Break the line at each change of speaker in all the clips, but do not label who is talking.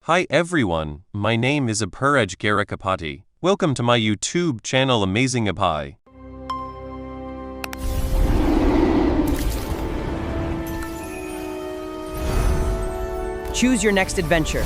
Hi everyone, my name is Abhiraj Garakapati. Welcome to my YouTube channel Amazing Abhi.
Choose your next adventure.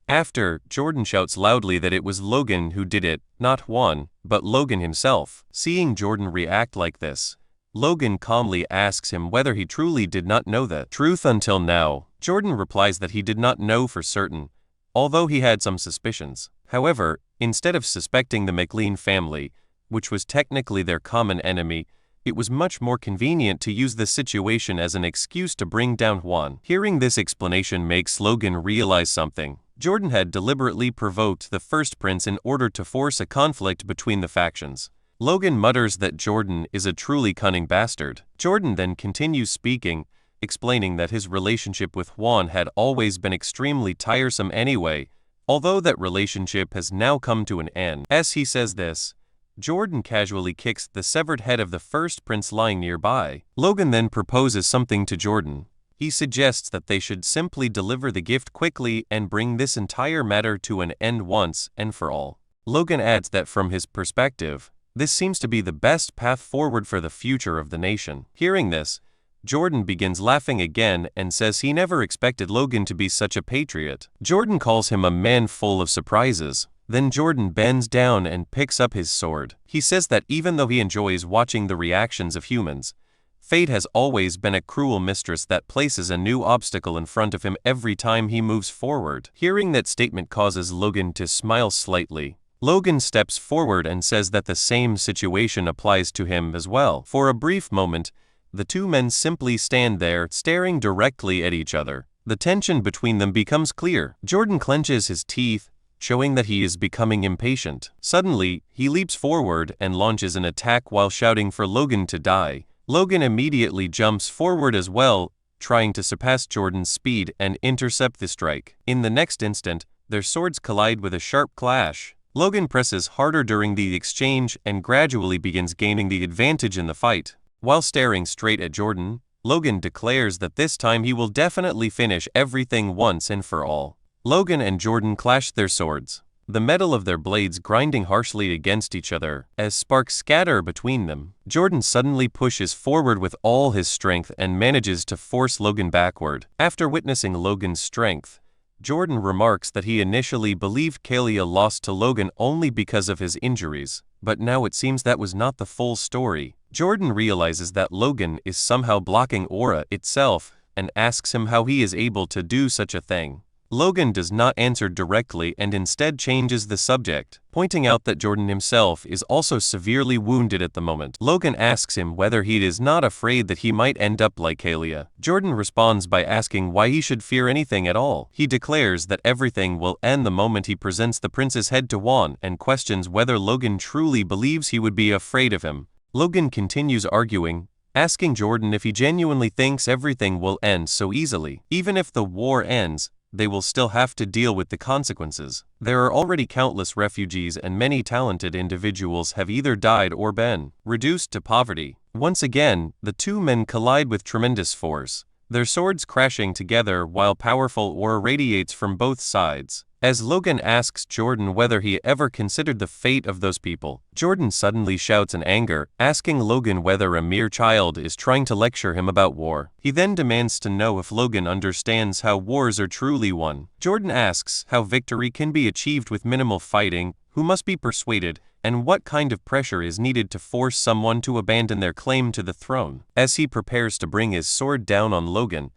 After, Jordan shouts loudly that it was Logan who did it, not Juan, but Logan himself. Seeing Jordan react like this, Logan calmly asks him whether he truly did not know the truth until now. Jordan replies that he did not know for certain, although he had some suspicions. However, instead of suspecting the McLean family, which was technically their common enemy, it was much more convenient to use the situation as an excuse to bring down Juan. Hearing this explanation makes Logan realize something. Jordan had deliberately provoked the first prince in order to force a conflict between the factions. Logan mutters that Jordan is a truly cunning bastard. Jordan then continues speaking, explaining that his relationship with Juan had always been extremely tiresome anyway, although that relationship has now come to an end. As he says this, Jordan casually kicks the severed head of the first prince lying nearby. Logan then proposes something to Jordan. He suggests that they should simply deliver the gift quickly and bring this entire matter to an end once and for all. Logan adds that from his perspective, this seems to be the best path forward for the future of the nation. Hearing this, Jordan begins laughing again and says he never expected Logan to be such a patriot. Jordan calls him a man full of surprises. Then Jordan bends down and picks up his sword. He says that even though he enjoys watching the reactions of humans, fate has always been a cruel mistress that places a new obstacle in front of him every time he moves forward. Hearing that statement causes Logan to smile slightly. Logan steps forward and says that the same situation applies to him as well. For a brief moment, the two men simply stand there, staring directly at each other. The tension between them becomes clear. Jordan clenches his teeth, showing that he is becoming impatient. Suddenly, he leaps forward and launches an attack while shouting for Logan to die. Logan immediately jumps forward as well, trying to surpass Jordan's speed and intercept the strike. In the next instant, their swords collide with a sharp clash. Logan presses harder during the exchange and gradually begins gaining the advantage in the fight. While staring straight at Jordan, Logan declares that this time he will definitely finish everything once and for all. Logan and Jordan clash their swords, the metal of their blades grinding harshly against each other as sparks scatter between them. Jordan suddenly pushes forward with all his strength and manages to force Logan backward. After witnessing Logan's strength, Jordan remarks that he initially believed Kalia lost to Logan only because of his injuries, but now it seems that was not the full story. Jordan realizes that Logan is somehow blocking aura itself and asks him how he is able to do such a thing. Logan does not answer directly and instead changes the subject, pointing out that Jordan himself is also severely wounded at the moment. Logan asks him whether he is not afraid that he might end up like Kalia. Jordan responds by asking why he should fear anything at all. He declares that everything will end the moment he presents the prince's head to Juan and questions whether Logan truly believes he would be afraid of him. Logan continues arguing, asking Jordan if he genuinely thinks everything will end so easily. Even if the war ends, they will still have to deal with the consequences. There are already countless refugees and many talented individuals have either died or been reduced to poverty. Once again, the two men collide with tremendous force, their swords crashing together while powerful aura radiates from both sides. As Logan asks Jordan whether he ever considered the fate of those people, Jordan suddenly shouts in anger, asking Logan whether a mere child is trying to lecture him about war. He then demands to know if Logan understands how wars are truly won. Jordan asks how victory can be achieved with minimal fighting, who must be persuaded, and what kind of pressure is needed to force someone to abandon their claim to the throne. As he prepares to bring his sword down on Logan,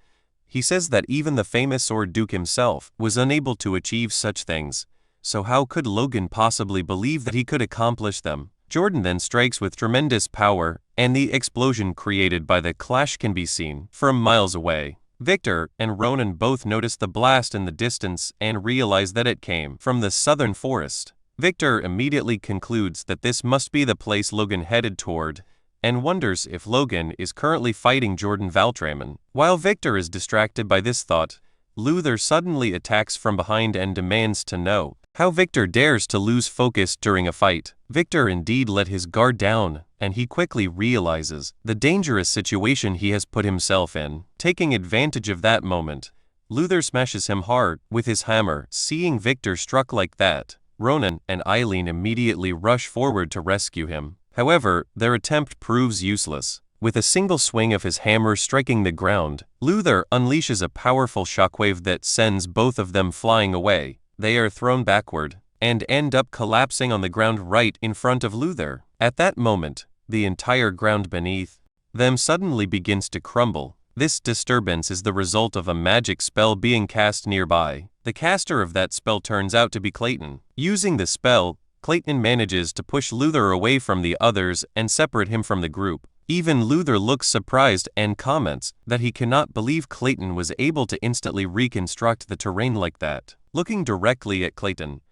he says that even the famous Sword Duke himself was unable to achieve such things, so how could Logan possibly believe that he could accomplish them? Jordan then strikes with tremendous power, and the explosion created by the clash can be seen from miles away. Victor and Ronan both notice the blast in the distance and realize that it came from the southern forest. Victor immediately concludes that this must be the place Logan headed toward, and wonders if Logan is currently fighting Jordan Valtraman. While Victor is distracted by this thought, Luther suddenly attacks from behind and demands to know how Victor dares to lose focus during a fight. Victor indeed let his guard down, and he quickly realizes the dangerous situation he has put himself in. Taking advantage of that moment, Luther smashes him hard with his hammer. Seeing Victor struck like that, Ronan and Eileen immediately rush forward to rescue him. However, their attempt proves useless. With a single swing of his hammer striking the ground, Luther unleashes a powerful shockwave that sends both of them flying away. They are thrown backward and end up collapsing on the ground right in front of Luther. At that moment, the entire ground beneath them suddenly begins to crumble. This disturbance is the result of a magic spell being cast nearby. The caster of that spell turns out to be Clayton. Using the spell, Clayton manages to push Luther away from the others and separate him from the group. Even Luther looks surprised and comments that he cannot believe Clayton was able to instantly reconstruct the terrain like that. Looking directly at Clayton,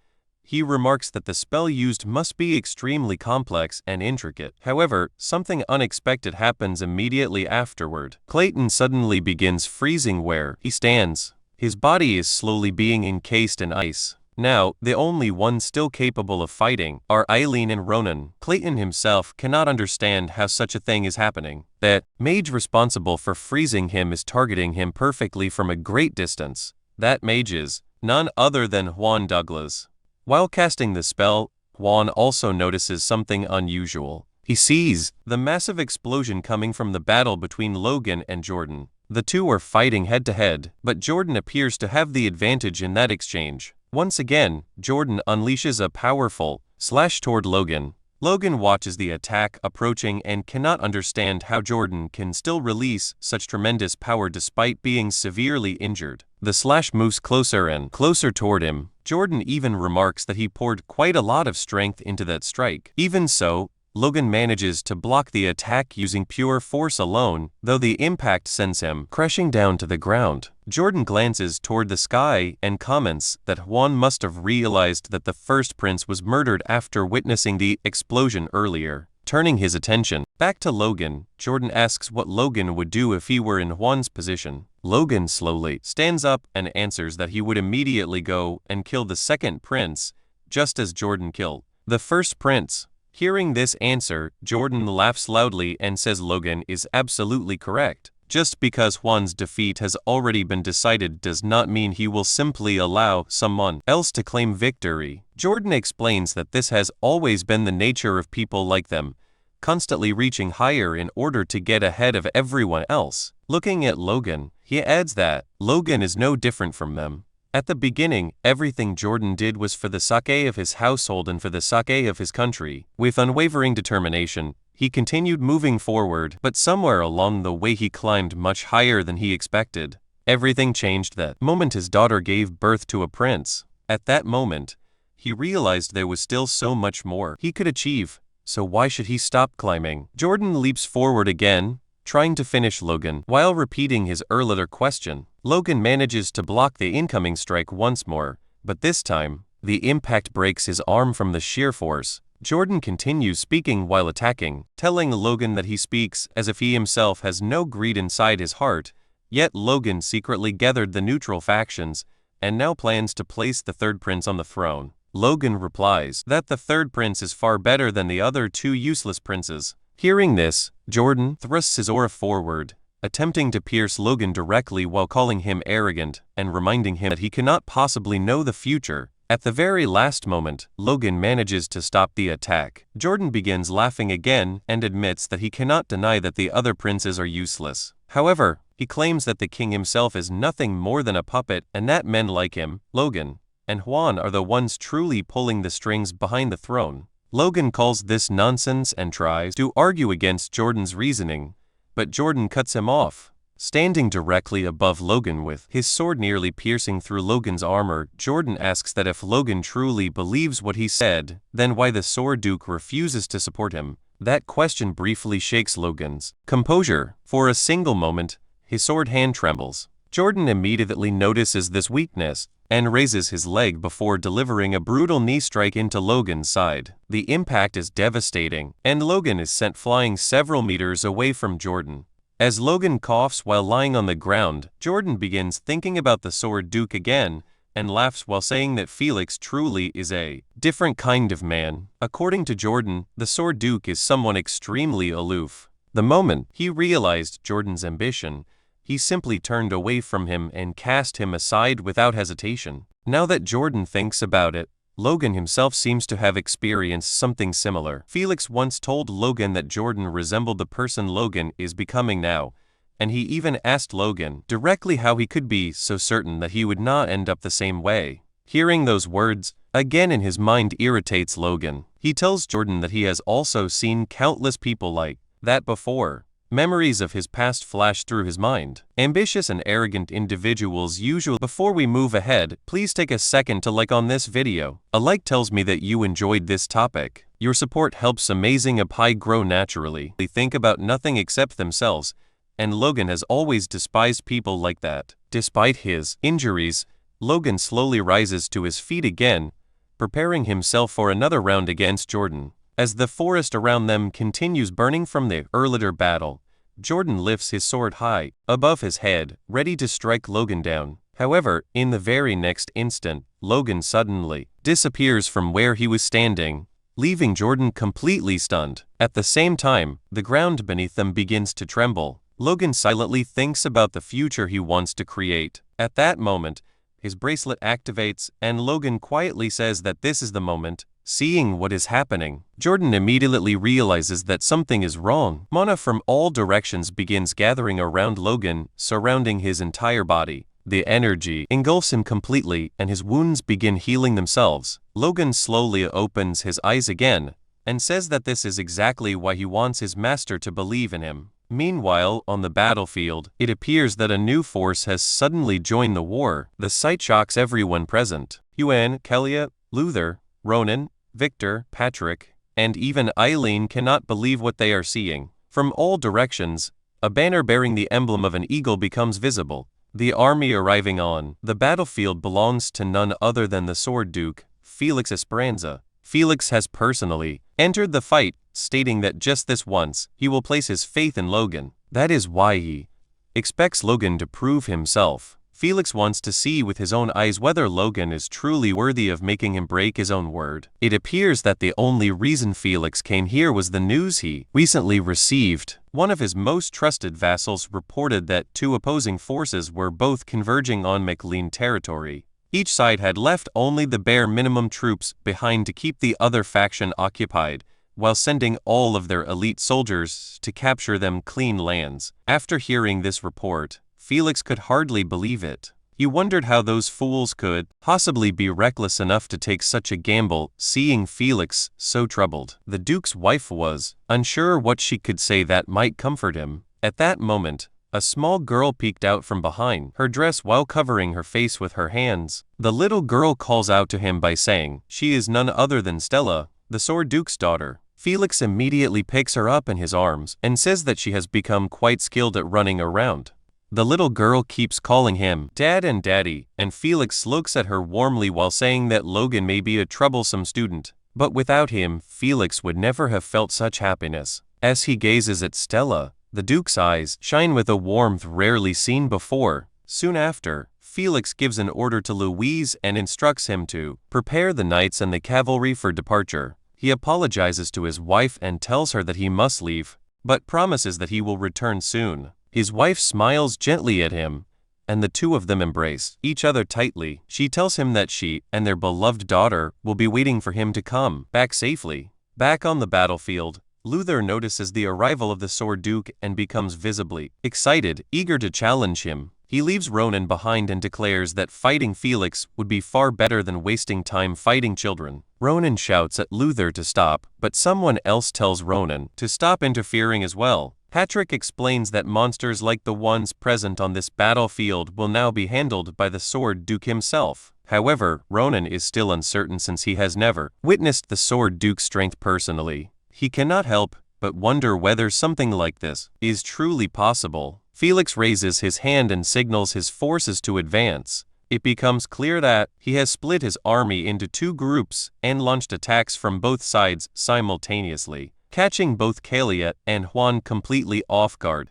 he remarks that the spell used must be extremely complex and intricate. However, something unexpected happens immediately afterward. Clayton suddenly begins freezing where he stands. His body is slowly being encased in ice. Now, the only ones still capable of fighting are Eileen and Ronan. Clayton himself cannot understand how such a thing is happening. That mage responsible for freezing him is targeting him perfectly from a great distance. That mage is none other than Juan Douglas. While casting the spell, Juan also notices something unusual. He sees the massive explosion coming from the battle between Logan and Jordan. The two are fighting head to head, but Jordan appears to have the advantage in that exchange. Once again, Jordan unleashes a powerful slash toward Logan. Logan watches the attack approaching and cannot understand how Jordan can still release such tremendous power despite being severely injured. The slash moves closer and closer toward him. Jordan even remarks that he poured quite a lot of strength into that strike. Even so, Logan manages to block the attack using pure force alone, though the impact sends him crashing down to the ground. Jordan glances toward the sky and comments that Juan must have realized that the first prince was murdered after witnessing the explosion earlier. Turning his attention back to Logan, Jordan asks what Logan would do if he were in Juan's position. Logan slowly stands up and answers that he would immediately go and kill the second prince, just as Jordan killed the first prince. Hearing this answer, Jordan laughs loudly and says Logan is absolutely correct. Just because Juan's defeat has already been decided does not mean he will simply allow someone else to claim victory. Jordan explains that this has always been the nature of people like them, constantly reaching higher in order to get ahead of everyone else. Looking at Logan, he adds that Logan is no different from them. At the beginning, everything Jordan did was for the sake of his household and for the sake of his country. With unwavering determination, he continued moving forward, but somewhere along the way he climbed much higher than he expected. Everything changed that moment his daughter gave birth to a prince. At that moment, he realized there was still so much more he could achieve, so why should he stop climbing? Jordan leaps forward again, trying to finish Logan. While repeating his earlier question, Logan manages to block the incoming strike once more, but this time, the impact breaks his arm from the sheer force. Jordan continues speaking while attacking, telling Logan that he speaks as if he himself has no greed inside his heart, yet Logan secretly gathered the neutral factions and now plans to place the third prince on the throne. Logan replies that the third prince is far better than the other two useless princes. Hearing this, Jordan thrusts his aura forward, attempting to pierce Logan directly while calling him arrogant and reminding him that he cannot possibly know the future. At the very last moment, Logan manages to stop the attack. Jordan begins laughing again and admits that he cannot deny that the other princes are useless. However, he claims that the king himself is nothing more than a puppet and that men like him, Logan, and Juan are the ones truly pulling the strings behind the throne. Logan calls this nonsense and tries to argue against Jordan's reasoning, but Jordan cuts him off. Standing directly above Logan with his sword nearly piercing through Logan's armor, Jordan asks that if Logan truly believes what he said, then why the Sword Duke refuses to support him. That question briefly shakes Logan's composure. For a single moment, his sword hand trembles. Jordan immediately notices this weakness and raises his leg before delivering a brutal knee strike into Logan's side. The impact is devastating, and Logan is sent flying several meters away from Jordan. As Logan coughs while lying on the ground, Jordan begins thinking about the Sword Duke again and laughs while saying that Felix truly is a different kind of man. According to Jordan, the Sword Duke is someone extremely aloof. The moment he realized Jordan's ambition he simply turned away from him and cast him aside without hesitation. Now that Jordan thinks about it, Logan himself seems to have experienced something similar. Felix once told Logan that Jordan resembled the person Logan is becoming now, and he even asked Logan directly how he could be so certain that he would not end up the same way. Hearing those words, again in his mind irritates Logan. He tells Jordan that he has also seen countless people like that before. Memories of his past flash through his mind. Ambitious and arrogant individuals usually. Before we move ahead, please take a second to like on this video. A like tells me that you enjoyed this topic. Your support helps Amazing Pie grow naturally. They think about nothing except themselves, and Logan has always despised people like that. Despite his injuries, Logan slowly rises to his feet again, preparing himself for another round against Jordan. As the forest around them continues burning from the earlier battle, Jordan lifts his sword high above his head, ready to strike Logan down. However, in the very next instant, Logan suddenly disappears from where he was standing, leaving Jordan completely stunned. At the same time, the ground beneath them begins to tremble. Logan silently thinks about the future he wants to create. At that moment, his bracelet activates, and Logan quietly says that this is the moment. Seeing what is happening, Jordan immediately realizes that something is wrong. Mana from all directions begins gathering around Logan, surrounding his entire body. The energy engulfs him completely, and his wounds begin healing themselves. Logan slowly opens his eyes again, and says that this is exactly why he wants his master to believe in him. Meanwhile, on the battlefield, it appears that a new force has suddenly joined the war. The sight shocks everyone present. Yuan, Kelia, Luther, Ronan, Victor, Patrick, and even Eileen cannot believe what they are seeing. From all directions, a banner bearing the emblem of an eagle becomes visible. The army arriving on the battlefield belongs to none other than the Sword Duke, Felix Esperanza. Felix has personally entered the fight, stating that just this once, he will place his faith in Logan. That is why he expects Logan to prove himself. Felix wants to see with his own eyes whether Logan is truly worthy of making him break his own word. It appears that the only reason Felix came here was the news he recently received. One of his most trusted vassals reported that two opposing forces were both converging on McLean territory. Each side had left only the bare minimum troops behind to keep the other faction occupied, while sending all of their elite soldiers to capture them clean lands. After hearing this report, Felix could hardly believe it. He wondered how those fools could possibly be reckless enough to take such a gamble. Seeing Felix so troubled, the Duke's wife was unsure what she could say that might comfort him. At that moment, a small girl peeked out from behind her dress while covering her face with her hands. The little girl calls out to him by saying she is none other than Stella, the Sword Duke's daughter. Felix immediately picks her up in his arms and says that she has become quite skilled at running around. The little girl keeps calling him Dad and Daddy, and Felix looks at her warmly while saying that Logan may be a troublesome student, but without him, Felix would never have felt such happiness. As he gazes at Stella, the Duke's eyes shine with a warmth rarely seen before. Soon after, Felix gives an order to Louise and instructs him to prepare the knights and the cavalry for departure. He apologizes to his wife and tells her that he must leave, but promises that he will return soon. His wife smiles gently at him, and the two of them embrace each other tightly. She tells him that she and their beloved daughter will be waiting for him to come back safely. Back on the battlefield, Luther notices the arrival of the Sword Duke and becomes visibly excited, eager to challenge him. He leaves Ronan behind and declares that fighting Felix would be far better than wasting time fighting children. Ronan shouts at Luther to stop, but someone else tells Ronan to stop interfering as well. Patrick explains that monsters like the ones present on this battlefield will now be handled by the Sword Duke himself. However, Ronan is still uncertain since he has never witnessed the Sword Duke's strength personally. He cannot help but wonder whether something like this is truly possible. Felix raises his hand and signals his forces to advance. It becomes clear that he has split his army into two groups and launched attacks from both sides simultaneously, catching both Kelia and Juan completely off guard.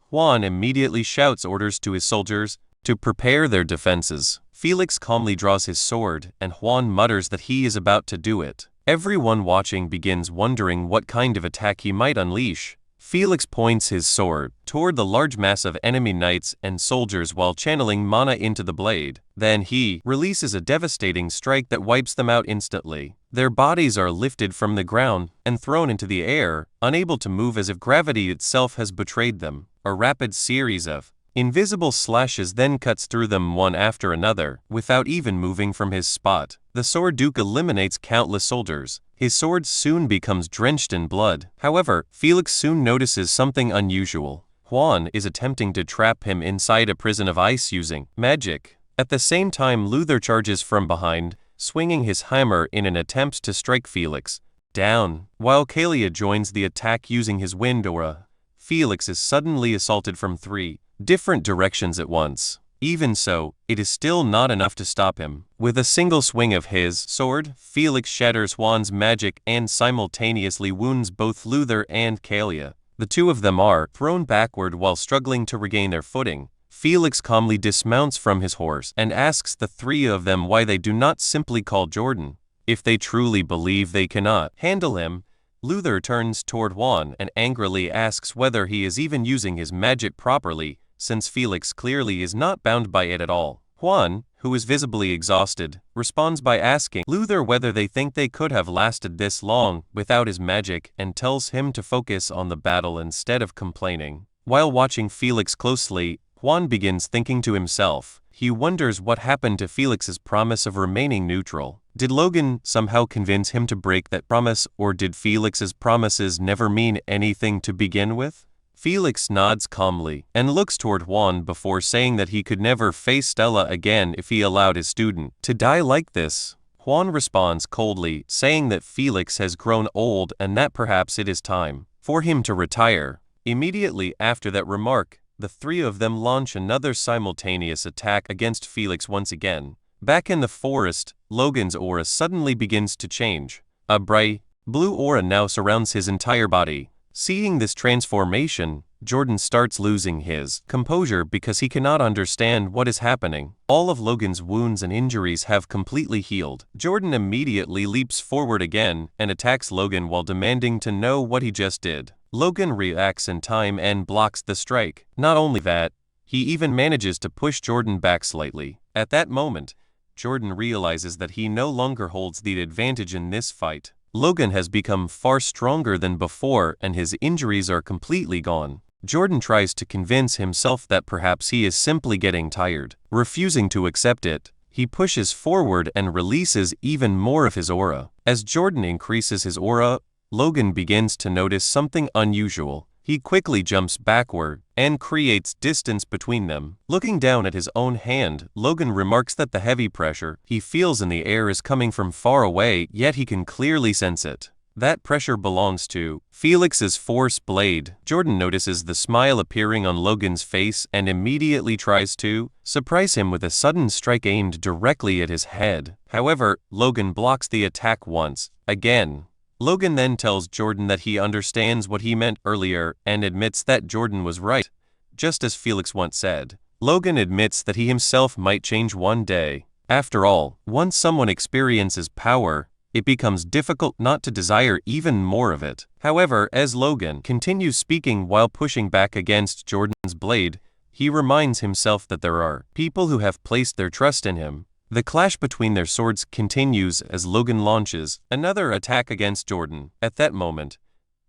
Juan immediately shouts orders to his soldiers to prepare their defenses. Felix calmly draws his sword, and Juan mutters that he is about to do it. Everyone watching begins wondering what kind of attack he might unleash. Felix points his sword toward the large mass of enemy knights and soldiers while channeling mana into the blade. Then he releases a devastating strike that wipes them out instantly. Their bodies are lifted from the ground and thrown into the air, unable to move as if gravity itself has betrayed them. A rapid series of invisible slashes then cuts through them one after another, without even moving from his spot. The Sword Duke eliminates countless soldiers. His sword soon becomes drenched in blood. However, Felix soon notices something unusual. Juan is attempting to trap him inside a prison of ice using magic. At the same time, Luther charges from behind, swinging his hammer in an attempt to strike Felix down. While Kalia joins the attack using his wind aura, Felix is suddenly assaulted from 3 different directions at once. Even so, it is still not enough to stop him. With a single swing of his sword, Felix shatters Juan's magic and simultaneously wounds both Luther and Kalia. The two of them are thrown backward while struggling to regain their footing. Felix calmly dismounts from his horse and asks the 3 of them why they do not simply call Jordan. If they truly believe they cannot handle him, Luther turns toward Juan and angrily asks whether he is even using his magic properly, since Felix clearly is not bound by it at all. Juan, who is visibly exhausted, responds by asking Luther whether they think they could have lasted this long without his magic and tells him to focus on the battle instead of complaining. While watching Felix closely, Juan begins thinking to himself. He wonders what happened to Felix's promise of remaining neutral. Did Logan somehow convince him to break that promise, or did Felix's promises never mean anything to begin with? Felix nods calmly and looks toward Juan before saying that he could never face Stella again if he allowed his student to die like this. Juan responds coldly, saying that Felix has grown old and that perhaps it is time for him to retire. Immediately after that remark, the 3 of them launch another simultaneous attack against Felix once again. Back in the forest, Logan's aura suddenly begins to change. A bright blue aura now surrounds his entire body. Seeing this transformation, Jordan starts losing his composure because he cannot understand what is happening. All of Logan's wounds and injuries have completely healed. Jordan immediately leaps forward again and attacks Logan while demanding to know what he just did. Logan reacts in time and blocks the strike. Not only that, he even manages to push Jordan back slightly. At that moment, Jordan realizes that he no longer holds the advantage in this fight. Logan has become far stronger than before and his injuries are completely gone. Jordan tries to convince himself that perhaps he is simply getting tired. Refusing to accept it, he pushes forward and releases even more of his aura. As Jordan increases his aura, Logan begins to notice something unusual. He quickly jumps backward and creates distance between them. Looking down at his own hand, Logan remarks that the heavy pressure he feels in the air is coming from far away, yet he can clearly sense it. That pressure belongs to Felix's Force Blade. Jordan notices the smile appearing on Logan's face and immediately tries to surprise him with a sudden strike aimed directly at his head. However, Logan blocks the attack once again. Logan then tells Jordan that he understands what he meant earlier and admits that Jordan was right, just as Felix once said. Logan admits that he himself might change one day. After all, once someone experiences power, it becomes difficult not to desire even more of it. However, as Logan continues speaking while pushing back against Jordan's blade, he reminds himself that there are people who have placed their trust in him. The clash between their swords continues as Logan launches another attack against Jordan. At that moment,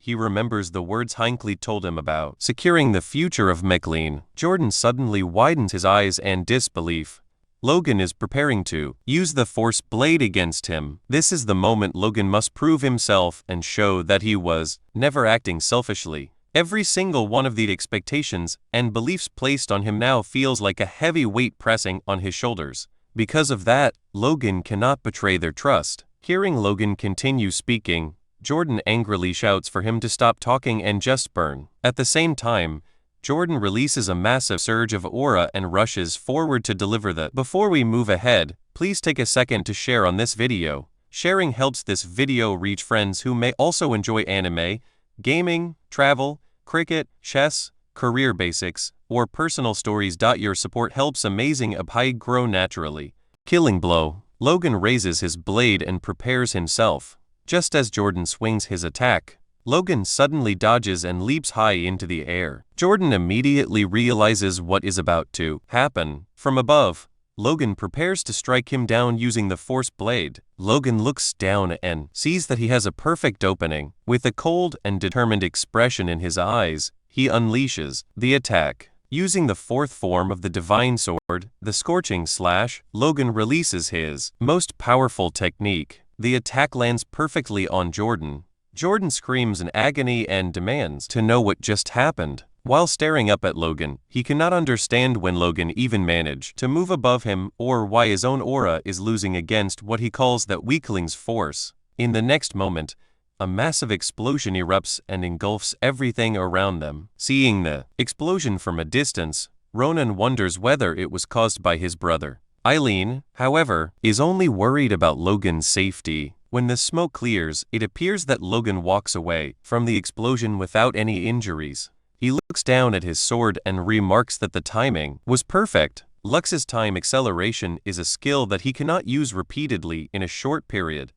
he remembers the words Hinckley told him about securing the future of McLean. Jordan suddenly widens his eyes in disbelief. Logan is preparing to use the Force Blade against him. This is the moment Logan must prove himself and show that he was never acting selfishly. Every single one of the expectations and beliefs placed on him now feels like a heavy weight pressing on his shoulders. Because of that, Logan cannot betray their trust. Hearing Logan continue speaking, Jordan angrily shouts for him to stop talking and just burn. At the same time, Jordan releases a massive surge of aura and rushes forward to deliver the. Before we move ahead, please take a second to share on this video. Sharing helps this video reach friends who may also enjoy anime, gaming, travel, cricket, chess, career basics, or personal stories. Your support helps Amazing Apai grow naturally. Killing blow. Logan raises his blade and prepares himself. Just as Jordan swings his attack, Logan suddenly dodges and leaps high into the air. Jordan immediately realizes what is about to happen. From above, Logan prepares to strike him down using the Force blade. Logan looks down and sees that he has a perfect opening. With a cold and determined expression in his eyes, he unleashes the attack. Using the fourth form of the Divine Sword, the Scorching Slash, Logan releases his most powerful technique. The attack lands perfectly on Jordan. Jordan screams in agony and demands to know what just happened. While staring up at Logan, he cannot understand when Logan even managed to move above him or why his own aura is losing against what he calls that weakling's force. In the next moment, a massive explosion erupts and engulfs everything around them. Seeing the explosion from a distance, Ronan wonders whether it was caused by his brother. Eileen, however, is only worried about Logan's safety. When the smoke clears, it appears that Logan walks away from the explosion without any injuries. He looks down at his sword and remarks that the timing was perfect. Lux's time acceleration is a skill that he cannot use repeatedly in a short period,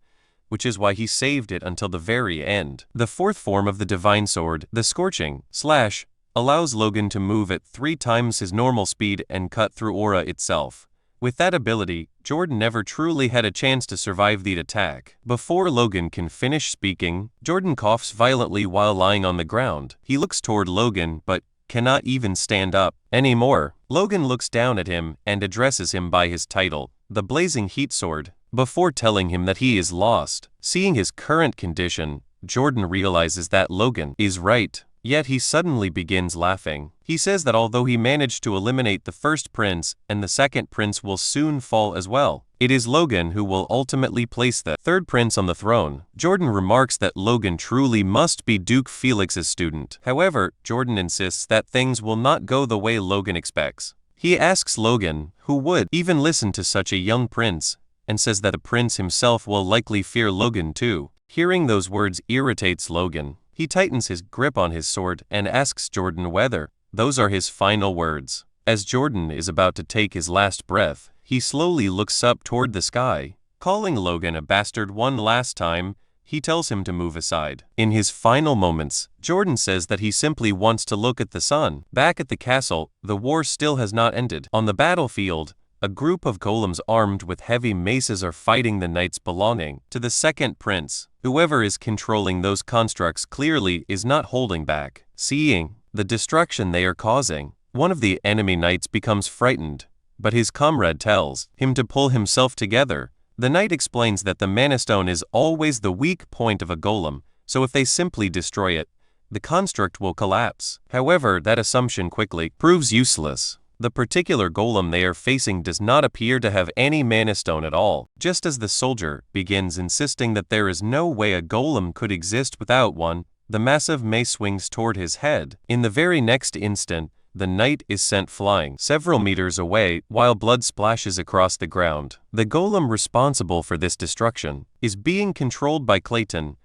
which is why he saved it until the very end. The fourth form of the Divine Sword, the Scorching Slash, allows Logan to move at 3 times his normal speed and cut through aura itself. With that ability, Jordan never truly had a chance to survive the attack. Before Logan can finish speaking, Jordan coughs violently while lying on the ground. He looks toward Logan but cannot even stand up anymore. Logan looks down at him and addresses him by his title, the Blazing Heat Sword, before telling him that he is lost. Seeing his current condition, Jordan realizes that Logan is right. Yet he suddenly begins laughing. He says that although he managed to eliminate the first prince and the second prince will soon fall as well, it is Logan who will ultimately place the third prince on the throne. Jordan remarks that Logan truly must be Duke Felix's student. However, Jordan insists that things will not go the way Logan expects. He asks Logan who would even listen to such a young prince, and says that the prince himself will likely fear Logan too. Hearing those words irritates Logan. He tightens his grip on his sword and asks Jordan whether those are his final words. As Jordan is about to take his last breath, he slowly looks up toward the sky. Calling Logan a bastard one last time, he tells him to move aside. In his final moments, Jordan says that he simply wants to look at the sun. Back at the castle, the war still has not ended. On the battlefield, a group of golems armed with heavy maces are fighting the knights belonging to the second prince. Whoever is controlling those constructs clearly is not holding back. Seeing the destruction they are causing, one of the enemy knights becomes frightened, but his comrade tells him to pull himself together. The knight explains that the Mana Stone is always the weak point of a golem, so if they simply destroy it, the construct will collapse. However, that assumption quickly proves useless. The particular golem they are facing does not appear to have any Mana Stone at all. Just as the soldier begins insisting that there is no way a golem could exist without one, the massive mace swings toward his head. In the very next instant, the knight is sent flying several meters away while blood splashes across the ground. The golem responsible for this destruction is being controlled by Clayton,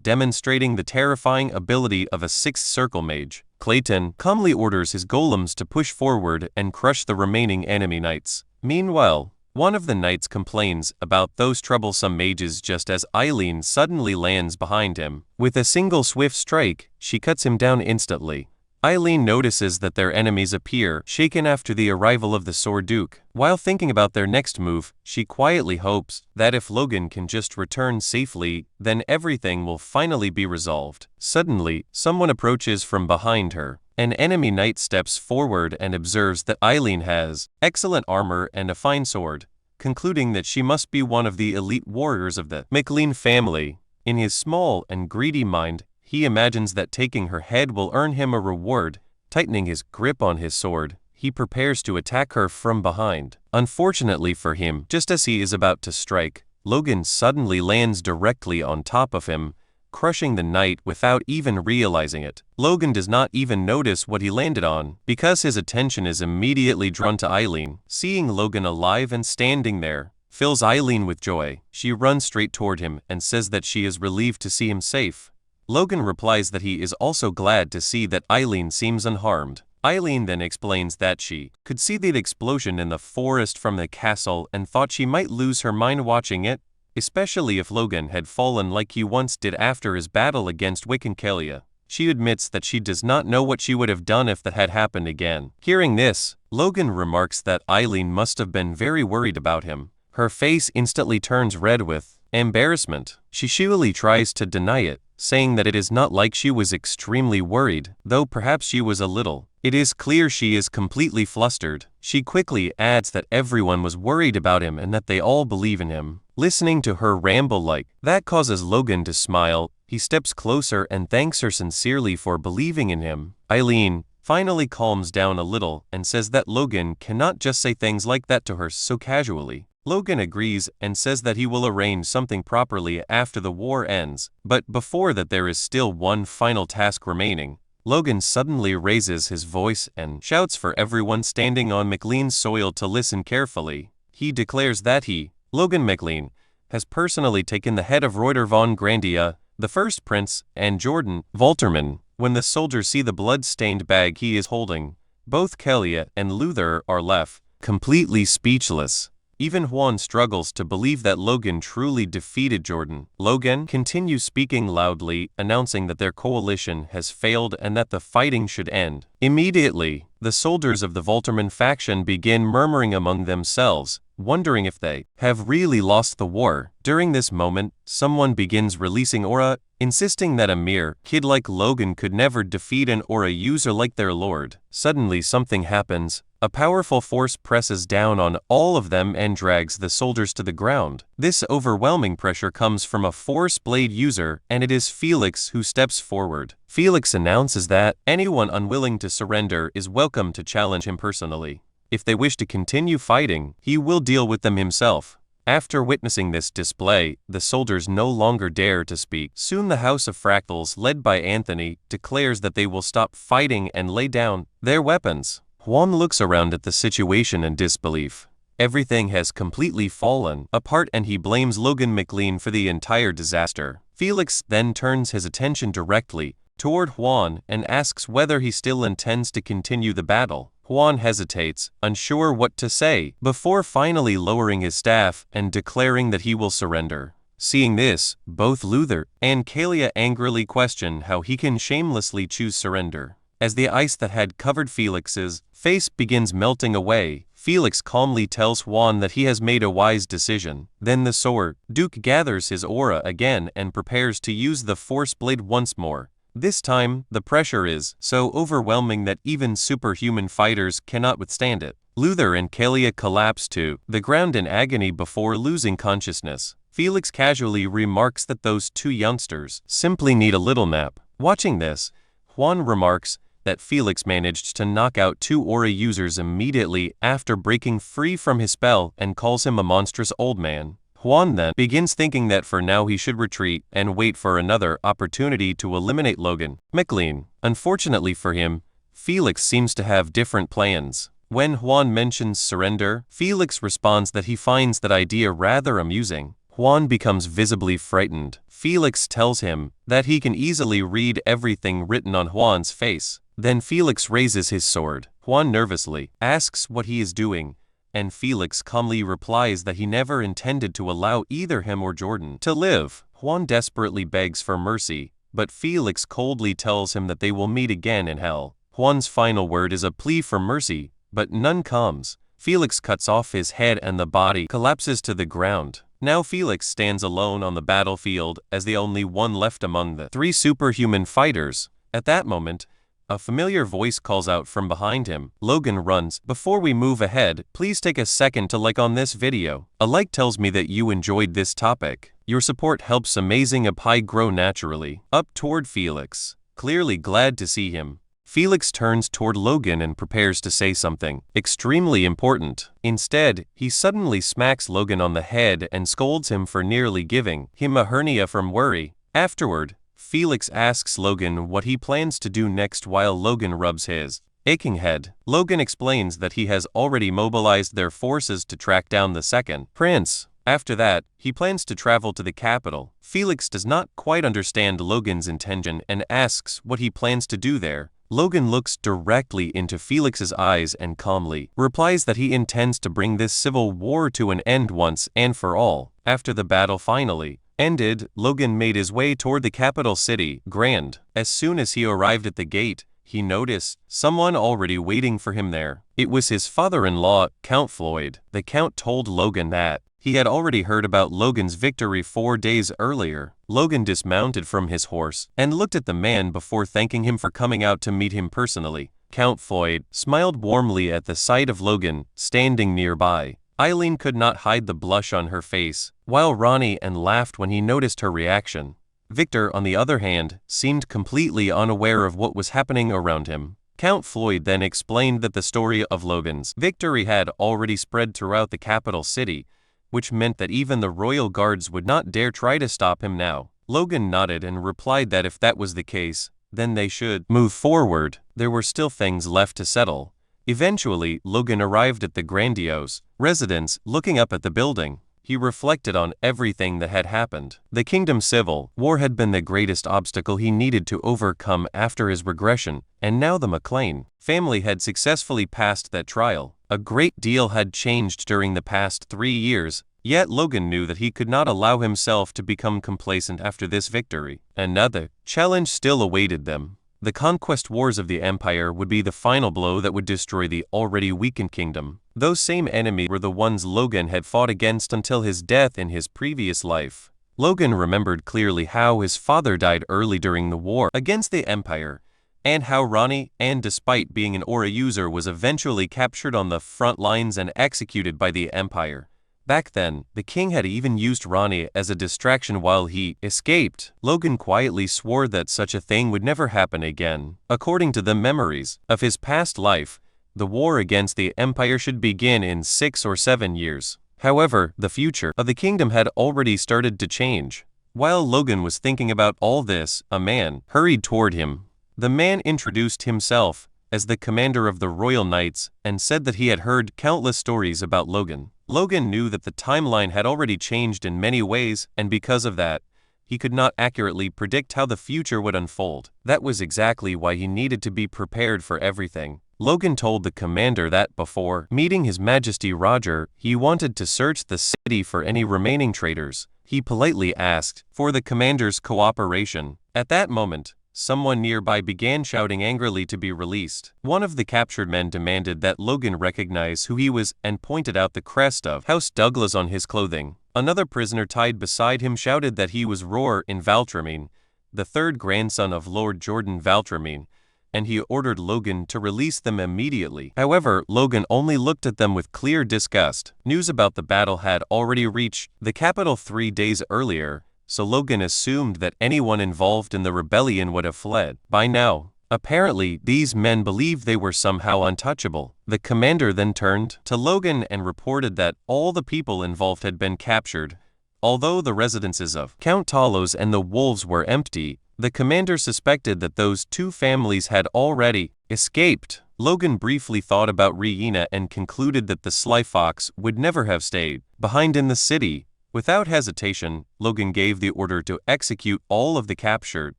demonstrating the terrifying ability of a sixth circle mage. Clayton calmly orders his golems to push forward and crush the remaining enemy knights. Meanwhile, one of the knights complains about those troublesome mages just as Eileen suddenly lands behind him. With a single swift strike, she cuts him down instantly. Eileen notices that their enemies appear shaken after the arrival of the Sword Duke. While thinking about their next move, she quietly hopes that if Logan can just return safely, then everything will finally be resolved. Suddenly, someone approaches from behind her. An enemy knight steps forward and observes that Eileen has excellent armor and a fine sword, concluding that she must be one of the elite warriors of the McLean family. In his small and greedy mind, he imagines that taking her head will earn him a reward. Tightening his grip on his sword, he prepares to attack her from behind. Unfortunately for him, just as he is about to strike, Logan suddenly lands directly on top of him, crushing the knight without even realizing it. Logan does not even notice what he landed on, because his attention is immediately drawn to Eileen. Seeing Logan alive and standing there fills Eileen with joy. She runs straight toward him and says that she is relieved to see him safe. Logan replies that he is also glad to see that Eileen seems unharmed. Eileen then explains that she could see the explosion in the forest from the castle and thought she might lose her mind watching it, especially if Logan had fallen like he once did after his battle against Wick and Kalia. She admits that she does not know what she would have done if that had happened again. Hearing this, Logan remarks that Eileen must have been very worried about him. Her face instantly turns red with embarrassment. She shillily tries to deny it, saying that it is not like she was extremely worried, though perhaps she was a little. It is clear she is completely flustered. She quickly adds that everyone was worried about him and that they all believe in him. Listening to her ramble like that causes Logan to smile. He steps closer and thanks her sincerely for believing in him. Eileen finally calms down a little and says that Logan cannot just say things like that to her so casually. Logan agrees and says that he will arrange something properly after the war ends, but before that there is still one final task remaining. Logan suddenly raises his voice and shouts for everyone standing on McLean's soil to listen carefully. He declares that he, Logan McLean, has personally taken the head of Reuter von Grandia, the first prince, and Jordan Volterman. When the soldiers see the blood-stained bag he is holding, both Kalia and Luther are left completely speechless. Even Juan struggles to believe that Logan truly defeated Jordan. Logan continues speaking loudly, announcing that their coalition has failed and that the fighting should end. Immediately, the soldiers of the Volterman faction begin murmuring among themselves, wondering if they have really lost the war. During this moment, someone begins releasing aura, insisting that a mere kid like Logan could never defeat an aura user like their lord. Suddenly something happens. A powerful force presses down on all of them and drags the soldiers to the ground. This overwhelming pressure comes from a Force Blade user, and it is Felix who steps forward. Felix announces that anyone unwilling to surrender is welcome to challenge him personally. If they wish to continue fighting, he will deal with them himself. After witnessing this display, the soldiers no longer dare to speak. Soon the House of Fractals, led by Anthony, declares that they will stop fighting and lay down their weapons. Juan looks around at the situation in disbelief. Everything has completely fallen apart and he blames Logan McLean for the entire disaster. Felix then turns his attention directly toward Juan and asks whether he still intends to continue the battle. Juan hesitates, unsure what to say, before finally lowering his staff and declaring that he will surrender. Seeing this, both Luther and Kalia angrily question how he can shamelessly choose surrender. As the ice that had covered Felix's face begins melting away, Felix calmly tells Juan that he has made a wise decision. Then the Sword Duke gathers his aura again and prepares to use the Force Blade once more. This time, the pressure is so overwhelming that even superhuman fighters cannot withstand it. Luther and Kalia collapse to the ground in agony before losing consciousness. Felix casually remarks that those two youngsters simply need a little nap. Watching this, Juan remarks that Felix managed to knock out two aura users immediately after breaking free from his spell and calls him a monstrous old man. Juan then begins thinking that for now he should retreat and wait for another opportunity to eliminate Logan McLean. Unfortunately for him, Felix seems to have different plans. When Juan mentions surrender, Felix responds that he finds that idea rather amusing. Juan becomes visibly frightened. Felix tells him that he can easily read everything written on Juan's face. Then Felix raises his sword. Juan nervously asks what he is doing, and Felix calmly replies that he never intended to allow either him or Jordan to live. Juan desperately begs for mercy, but Felix coldly tells him that they will meet again in hell. Juan's final word is a plea for mercy, but none comes. Felix cuts off his head and the body collapses to the ground. Now Felix stands alone on the battlefield as the only one left among the three superhuman fighters. At that moment, a familiar voice calls out from behind him. Logan runs. Before we move ahead, please take a second to like on this video. A like tells me that you enjoyed this topic. Your support helps Amazing Apai grow naturally. Up toward Felix. Clearly glad to see him. Felix turns toward Logan and prepares to say something extremely important. Instead, he suddenly smacks Logan on the head and scolds him for nearly giving him a hernia from worry. Afterward, Felix asks Logan what he plans to do next while Logan rubs his aching head. Logan explains that he has already mobilized their forces to track down the second prince. After that, he plans to travel to the capital. Felix does not quite understand Logan's intention and asks what he plans to do there. Logan looks directly into Felix's eyes and calmly replies that he intends to bring this civil war to an end once and for all. After the battle finally ended, Logan made his way toward the capital city, Grand. As soon as he arrived at the gate, he noticed someone already waiting for him there. It was his father-in-law, Count Floyd. The Count told Logan that he had already heard about Logan's victory 4 days earlier. Logan dismounted from his horse and looked at the man before thanking him for coming out to meet him personally. Count Floyd smiled warmly at the sight of Logan standing nearby. Eileen could not hide the blush on her face, while Ronnie laughed when he noticed her reaction. Victor, on the other hand, seemed completely unaware of what was happening around him. Count Floyd then explained that the story of Logan's victory had already spread throughout the capital city, which meant that even the royal guards would not dare try to stop him now. Logan nodded and replied that if that was the case, then they should move forward. There were still things left to settle. Eventually, Logan arrived at the grandiose residence. Looking up at the building, he reflected on everything that had happened. The kingdom's civil war had been the greatest obstacle he needed to overcome after his regression, and now the McLean family had successfully passed that trial. A great deal had changed during the past 3 years, yet Logan knew that he could not allow himself to become complacent after this victory. Another challenge still awaited them. The conquest wars of the Empire would be the final blow that would destroy the already weakened kingdom. Those same enemies were the ones Logan had fought against until his death in his previous life. Logan remembered clearly how his father died early during the war against the Empire, and how Ronnie, despite being an Aura user, was eventually captured on the front lines and executed by the Empire. Back then, the king had even used Ronnie as a distraction while he escaped. Logan quietly swore that such a thing would never happen again. According to the memories of his past life, the war against the Empire should begin in 6 or 7 years. However, the future of the kingdom had already started to change. While Logan was thinking about all this, a man hurried toward him. The man introduced himself as the commander of the Royal Knights and said that he had heard countless stories about Logan. Logan knew that the timeline had already changed in many ways, and because of that, he could not accurately predict how the future would unfold. That was exactly why he needed to be prepared for everything. Logan told the commander that before meeting His Majesty Roger, he wanted to search the city for any remaining traitors. He politely asked for the commander's cooperation. At that moment, someone nearby began shouting angrily to be released. One of the captured men demanded that Logan recognize who he was and pointed out the crest of House Douglas on his clothing. Another prisoner tied beside him shouted that he was Roar in Valtramine, the third grandson of Lord Jordan Valtramine, and he ordered Logan to release them immediately. However, Logan only looked at them with clear disgust. News about the battle had already reached the capital 3 days earlier, so Logan assumed that anyone involved in the rebellion would have fled by now. Apparently, these men believed they were somehow untouchable. The commander then turned to Logan and reported that all the people involved had been captured. Although the residences of Count Talos and the Wolves were empty, the commander suspected that those 2 families had already escaped. Logan briefly thought about Riena and concluded that the Sly Fox would never have stayed behind in the city. Without hesitation, Logan gave the order to execute all of the captured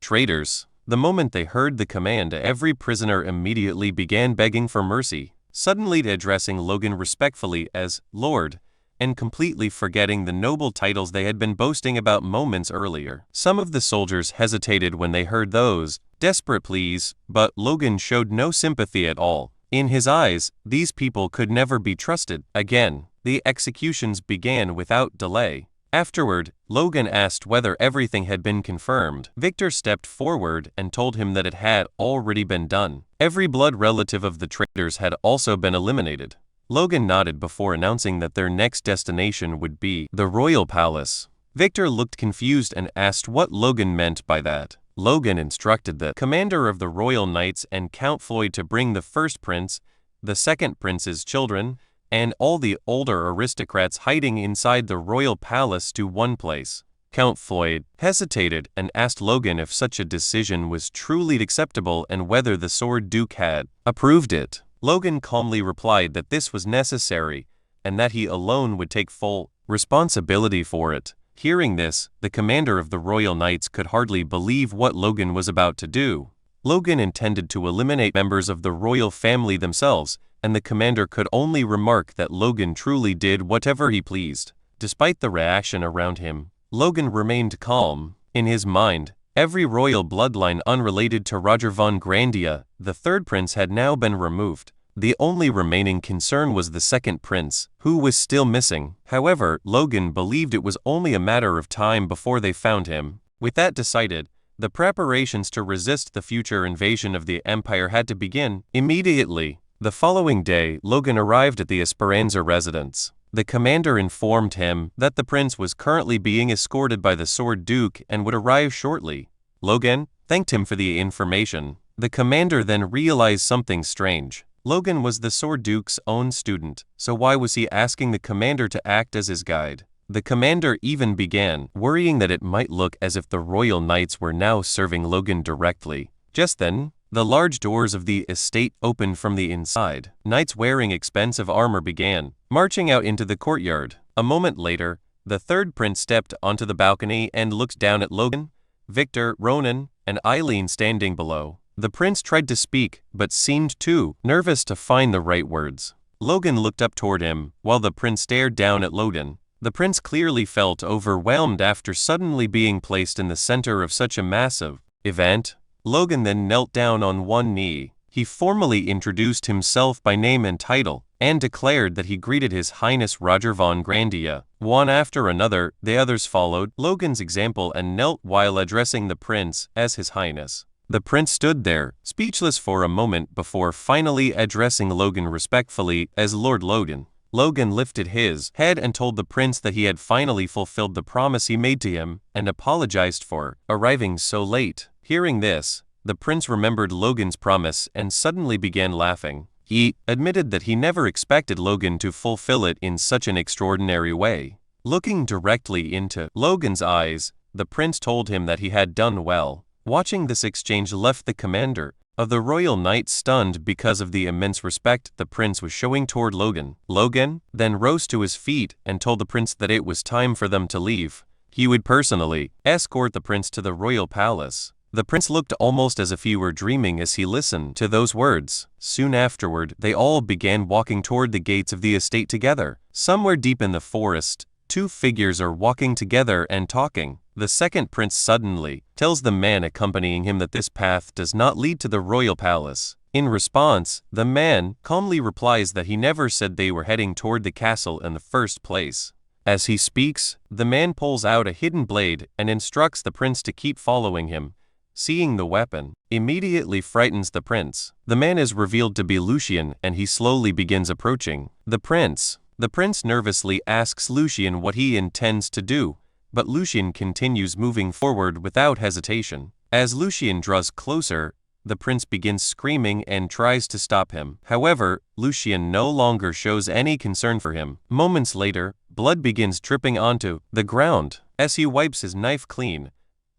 traitors. The moment they heard the command, every prisoner immediately began begging for mercy, suddenly addressing Logan respectfully as Lord, and completely forgetting the noble titles they had been boasting about moments earlier. Some of the soldiers hesitated when they heard those desperate pleas, but Logan showed no sympathy at all. In his eyes, these people could never be trusted again. The executions began without delay. Afterward, Logan asked whether everything had been confirmed. Victor stepped forward and told him that it had already been done. Every blood relative of the traitors had also been eliminated. Logan nodded before announcing that their next destination would be the royal palace. Victor looked confused and asked what Logan meant by that. Logan instructed the commander of the Royal Knights and Count Floyd to bring the first prince, the second prince's children, and all the older aristocrats hiding inside the royal palace to one place. Count Floyd hesitated and asked Logan if such a decision was truly acceptable and whether the Sword Duke had approved it. Logan calmly replied that this was necessary and that he alone would take full responsibility for it. Hearing this, the commander of the Royal Knights could hardly believe what Logan was about to do. Logan intended to eliminate members of the royal family themselves, and the commander could only remark that Logan truly did whatever he pleased. Despite the reaction around him, Logan remained calm. In his mind, every royal bloodline unrelated to Roger von Grandia, the third prince, had now been removed. The only remaining concern was the second prince, who was still missing. However, Logan believed it was only a matter of time before they found him. With that decided, the preparations to resist the future invasion of the Empire had to begin immediately. The following day, Logan arrived at the Esperanza residence. The commander informed him that the prince was currently being escorted by the Sword Duke and would arrive shortly. Logan thanked him for the information. The commander then realized something strange. Logan was the Sword Duke's own student, so why was he asking the commander to act as his guide? The commander even began worrying that it might look as if the royal knights were now serving Logan directly. Just then, the large doors of the estate opened from the inside. Knights wearing expensive armor began marching out into the courtyard. A moment later, the third prince stepped onto the balcony and looked down at Logan, Victor, Ronan, and Eileen standing below. The prince tried to speak, but seemed too nervous to find the right words. Logan looked up toward him, while the prince stared down at Logan. The prince clearly felt overwhelmed after suddenly being placed in the center of such a massive event. Logan then knelt down on one knee. He formally introduced himself by name and title, and declared that he greeted His Highness Roger von Grandia. One after another, the others followed Logan's example and knelt while addressing the prince as His Highness. The prince stood there, speechless for a moment before finally addressing Logan respectfully as Lord Logan. Logan lifted his head and told the prince that he had finally fulfilled the promise he made to him, and apologized for arriving so late. Hearing this, the prince remembered Logan's promise and suddenly began laughing. He admitted that he never expected Logan to fulfill it in such an extraordinary way. Looking directly into Logan's eyes, the prince told him that he had done well. Watching this exchange left the commander of the Royal Knights stunned because of the immense respect the prince was showing toward Logan. Logan then rose to his feet and told the prince that it was time for them to leave. He would personally escort the prince to the royal palace. The prince looked almost as if he were dreaming as he listened to those words. Soon afterward, they all began walking toward the gates of the estate together. Somewhere deep in the forest, two figures are walking together and talking. The second prince suddenly tells the man accompanying him that this path does not lead to the royal palace. In response, the man calmly replies that he never said they were heading toward the castle in the first place. As he speaks, the man pulls out a hidden blade and instructs the prince to keep following him. Seeing the weapon immediately frightens the prince. The man is revealed to be Lucien and he slowly begins approaching the prince. The prince nervously asks Lucien what he intends to do, but Lucien continues moving forward without hesitation. As Lucien draws closer, the prince begins screaming and tries to stop him. However, Lucien no longer shows any concern for him. Moments later, blood begins dripping onto the ground. As he wipes his knife clean,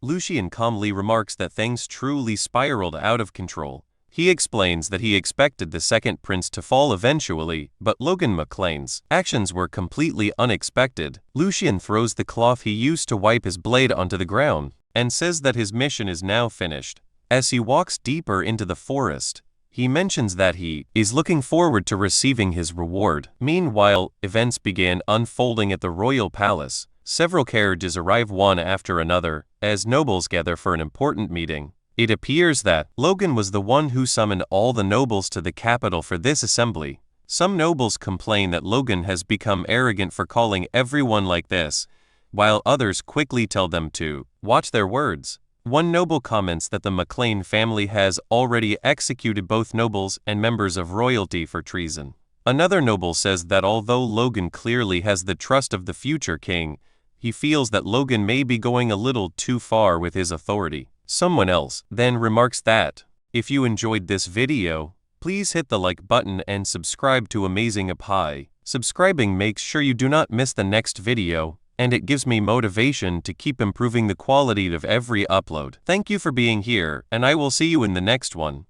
Lucien calmly remarks that things truly spiraled out of control. He explains that he expected the second prince to fall eventually, but Logan McLean's actions were completely unexpected. Lucien throws the cloth he used to wipe his blade onto the ground, and says that his mission is now finished. As he walks deeper into the forest, he mentions that he is looking forward to receiving his reward. Meanwhile, events began unfolding at the royal palace. Several carriages arrive one after another, as nobles gather for an important meeting. It appears that Logan was the one who summoned all the nobles to the capital for this assembly. Some nobles complain that Logan has become arrogant for calling everyone like this, while others quickly tell them to watch their words. One noble comments that the McLean family has already executed both nobles and members of royalty for treason. Another noble says that although Logan clearly has the trust of the future king, he feels that Logan may be going a little too far with his authority. Someone else then remarks that, if you enjoyed this video, please hit the like button and subscribe to Amazing Appy. Subscribing makes sure you do not miss the next video, and it gives me motivation to keep improving the quality of every upload. Thank you for being here, and I will see you in the next one.